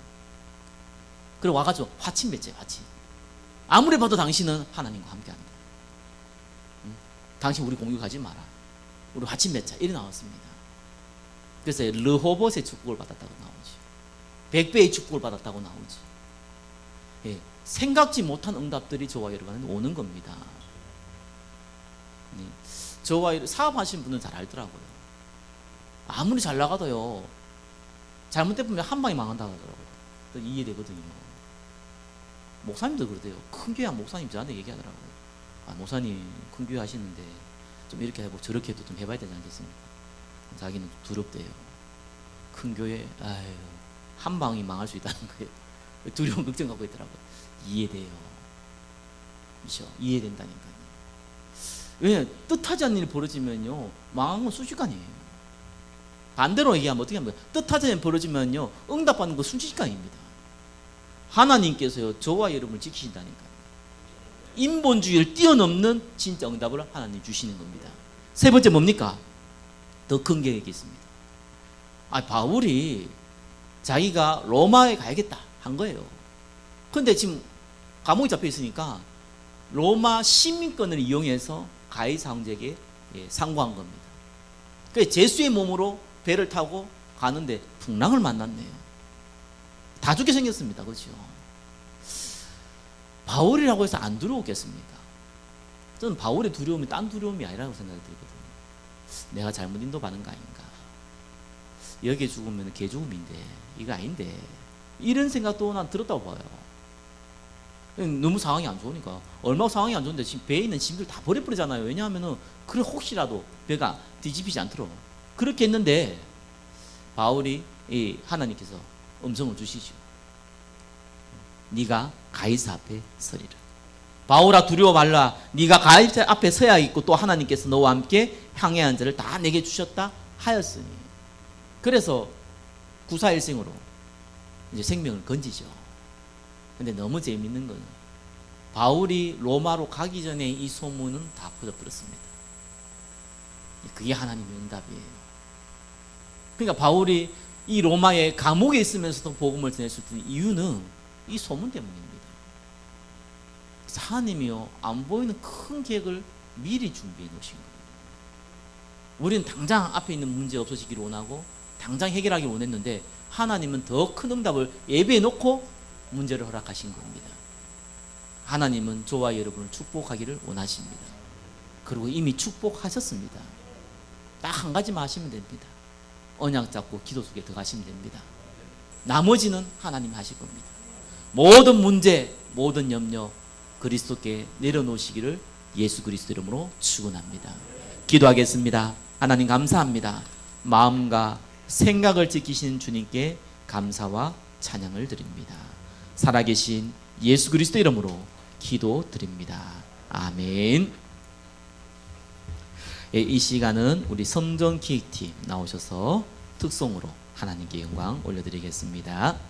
그리고 와가지고 화친 맺지, 화친. 아무리 봐도 당신은 하나님과 함께한다. 당신 우리 공유 가지 마라. 우리 화친 맺자. 이래 나왔습니다. 그래서 르호봇의 축복을 받았다고 나오죠. 100배의 축복을 받았다고 나오죠. 예, 생각지 못한 응답들이 저와 여러분은 오는 겁니다. 네, 저와 사업하시는 분은 잘 알더라고요. 아무리 잘 나가도요, 잘못돼 보면 한 방에 망한다 하더라고요. 이해되거든요. 목사님도 그러대요. 큰 교회 목사님 저한테 얘기하더라고요. 아, 목사님 큰 교회 하시는데 좀 이렇게 해보고 저렇게 해도 좀 해봐야 되지 않겠습니까? 자기는 두렵대요. 큰 교회, 아유, 한 방이 망할 수 있다는 거예요. 두려움 걱정 갖고 있더라고요. 이해돼요. 그렇죠? 이해된다니까요. 왜? 뜻하지 않는 일이 벌어지면요, 망한 건 순식간이에요. 반대로 얘기하면 어떻게 합니까? 뜻하지 않는 일이 벌어지면요, 응답받는 건 순식간입니다. 하나님께서요, 저와 여러분을 지키신다니까요. 인본주의를 뛰어넘는 진짜 응답을 하나님 주시는 겁니다. 세 번째 뭡니까? 더 큰 계획이 있습니다. 바울이 자기가 로마에 가야겠다 한 거예요. 그런데 지금 감옥에 잡혀 있으니까 로마 시민권을 이용해서 가이사 황제에게 상고한 겁니다. 그래서 제수의 몸으로 배를 타고 가는데 풍랑을 만났네요. 다 죽게 생겼습니다. 그렇죠? 바울이라고 해서 안 두려웠겠습니까? 저는 바울의 두려움이 딴 두려움이 아니라고 생각이 들거든요. 내가 잘못 인도받은 거 아닌가? 여기에 죽으면 개죽음인데 이거 아닌데, 이런 생각도 난 들었다고 봐요. 너무 상황이 안 좋으니까. 얼마나 상황이 안 좋은데 지금 배에 있는 짐들 다 버려버리잖아요. 왜냐하면은 그래 혹시라도 배가 뒤집히지 않도록 그렇게 했는데, 바울이 하나님께서 음성을 주시죠. 네가 가이사 앞에 서리라. 바울아 두려워 말라. 네가 가이사 앞에 서야 있고 또 하나님께서 너와 함께 항해한 자를 다 내게 주셨다 하였으니. 그래서 구사일생으로 이제 생명을 건지죠. 근데 너무 재밌는 건 바울이 로마로 가기 전에 이 소문은 다 퍼져버렸습니다. 그게 하나님의 응답이에요. 그러니까 바울이 이 로마의 감옥에 있으면서도 복음을 전할 수 있는 이유는 이 소문 때문입니다. 하나님이요, 안 보이는 큰 계획을 미리 준비해 놓으신 거예요. 우리는 당장 앞에 있는 문제 없어지기를 원하고 당장 해결하기를 원했는데, 하나님은 더 큰 응답을 예비해 놓고 문제를 허락하신 겁니다. 하나님은 저와 여러분을 축복하기를 원하십니다. 그리고 이미 축복하셨습니다. 딱 한 가지만 하시면 됩니다. 언약 잡고 기도 속에 들어가시면 됩니다. 나머지는 하나님 하실 겁니다. 모든 문제, 모든 염려 그리스도께 내려놓으시기를 예수 그리스도 이름으로 축원합니다. 기도하겠습니다. 하나님 감사합니다. 마음과 생각을 지키시는 주님께 감사와 찬양을 드립니다. 살아계신 예수 그리스도 이름으로 기도드립니다. 아멘. 이 시간은 우리 성전기획팀 나오셔서 특송으로 하나님께 영광 올려드리겠습니다.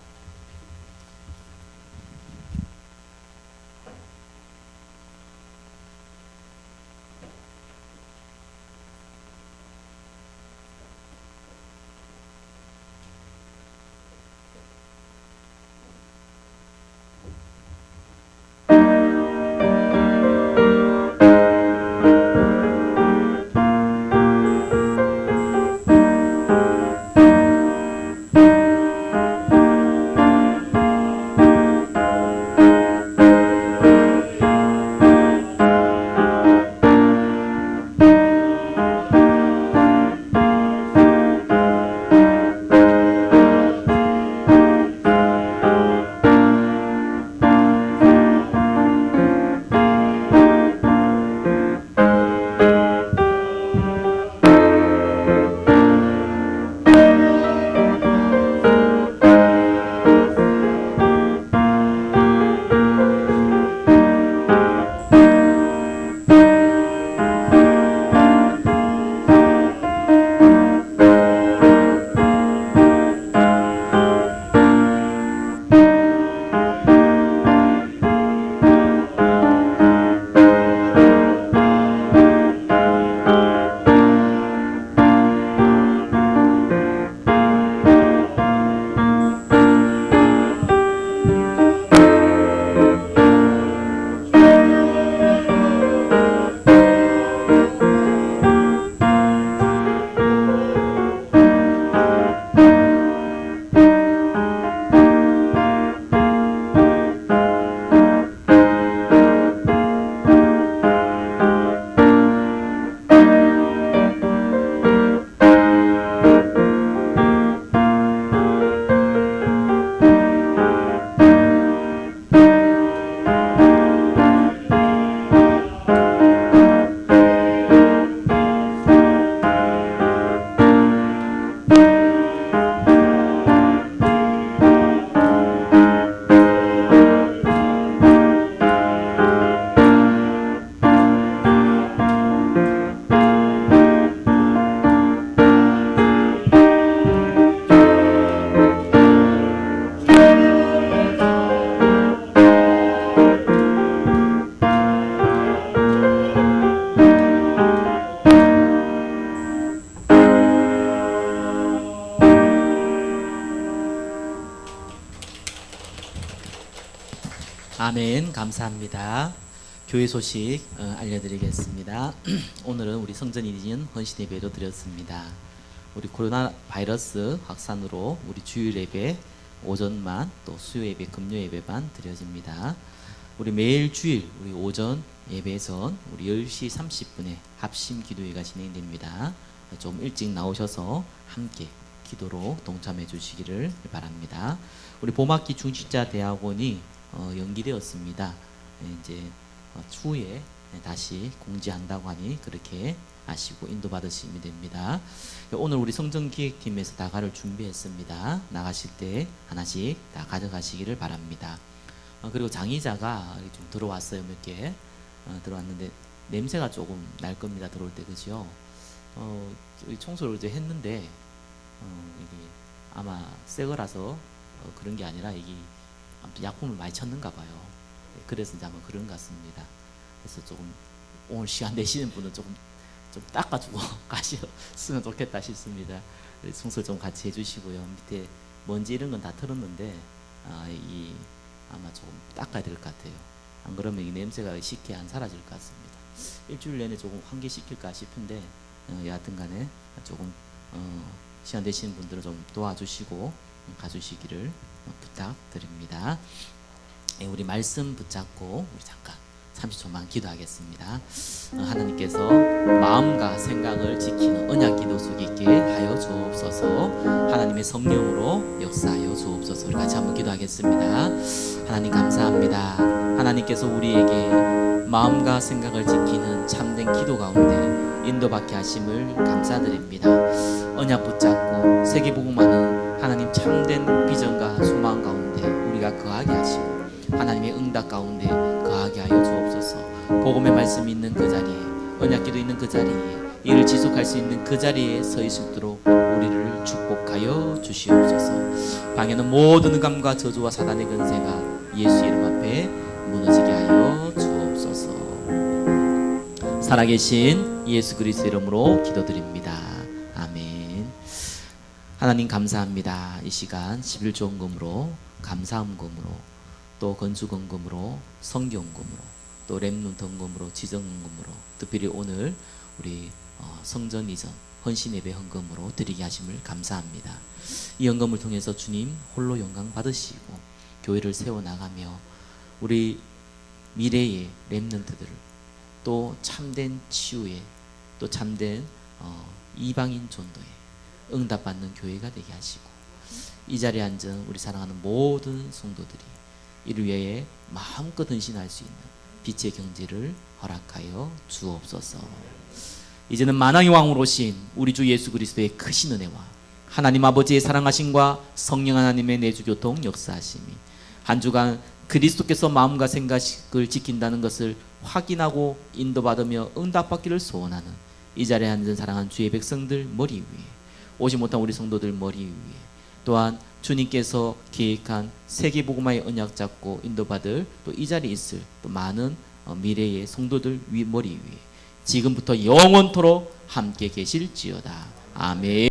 아멘. 감사합니다. 교회 소식 알려드리겠습니다. 오늘은 우리 성전인인 헌신 예배로 드렸습니다. 우리 코로나 바이러스 확산으로 우리 주일 예배 오전만 또 수요 예배 금요 예배만 드려집니다. 우리 매일 주일 우리 오전 예배 전 우리 10시 30분에 합심 기도회가 진행됩니다. 좀 일찍 나오셔서 함께 기도로 동참해 주시기를 바랍니다. 우리 봄학기 중직자 대학원이 연기되었습니다. 이제 추후에 다시 공지한다고 하니 그렇게 아시고 인도받으시면 됩니다. 오늘 우리 성전기획팀에서 다가를 준비했습니다. 나가실 때 하나씩 다 가져가시기를 바랍니다. 그리고 장의자가 좀 들어왔어요. 몇 개 들어왔는데 냄새가 조금 날 겁니다. 들어올 때. 그죠? 청소를 이제 했는데 이게 아마 새 거라서 그런 게 아니라 이게 아무튼 약품을 많이 쳤는가 봐요. 그래서 이제 아마 그런 것 같습니다. 그래서 조금 오늘 시간 내시는 분은 조금 좀 닦아주고 가셨으면 좋겠다 싶습니다. 청소 좀 같이 해주시고요. 밑에 먼지 이런 건 다 털었는데 이 아마 조금 닦아야 될 것 같아요. 안 그러면 이 냄새가 쉽게 안 사라질 것 같습니다. 일주일 내내 조금 환기시킬까 싶은데 여하튼간에 조금 시간 되시는 분들은 좀 도와주시고 가주시기를 부탁드립니다. 우리 말씀 붙잡고 우리 잠깐 30초만 기도하겠습니다. 하나님께서 마음과 생각을 지키는 언약 기도 속 있게 하여 주옵소서. 하나님의 성령으로 역사하여 주옵소서. 우리 같이 한번 기도하겠습니다. 하나님 감사합니다. 하나님께서 우리에게 마음과 생각을 지키는 참된 기도 가운데 인도받게 하심을 감사드립니다. 언약 붙잡고 세계복음하는 하나님 참된 비전과 소망 가운데 우리가 거하게 하시고 하나님의 응답 가운데 거하게 하여 주옵소서. 복음의 말씀이 있는 그 자리에, 언약기도 있는 그 자리에, 이를 지속할 수 있는 그 자리에 서 있을 수 있도록 우리를 축복하여 주시옵소서. 방에는 모든 감과 저주와 사단의 근세가 예수 이름 앞에 무너지게 하여 주옵소서. 살아계신 예수 그리스도 이름으로 기도드립니다. 아멘. 하나님 감사합니다. 이 시간 11조원금으로 감사함금으로 또 건축원금으로 성경금으로 또 렘넌트 헌금으로 지정헌금으로 특별히 오늘 우리 성전 이전 헌신 예배 헌금으로 드리게 하심을 감사합니다. 이 헌금을 통해서 주님 홀로 영광 받으시고 교회를 세워나가며 우리 미래의 렘넌트들을 또 참된 치유에 또 참된 이방인 전도에 응답받는 교회가 되게 하시고 이 자리에 앉은 우리 사랑하는 모든 성도들이 이를 위해 마음껏 헌신할 수 있는 빛의 경제를 허락하여 주옵소서. 이제는 만왕의 왕으로 오신 우리 주 예수 그리스도의 크신 은혜와 하나님 아버지의 사랑하심과 성령 하나님의 내주교통 역사하심이 한 주간 그리스도께서 마음과 생각을 지킨다는 것을 확인하고 인도받으며 응답받기를 소원하는 이 자리에 앉은 사랑하는 주의 백성들 머리 위에 오지 못한 우리 성도들 머리 위에 또한 주님께서 계획한 세계복음화의 언약 잡고 인도받을 또 이 자리에 있을 또 많은 미래의 성도들 머리 위에 지금부터 영원토록 함께 계실지어다. 아멘.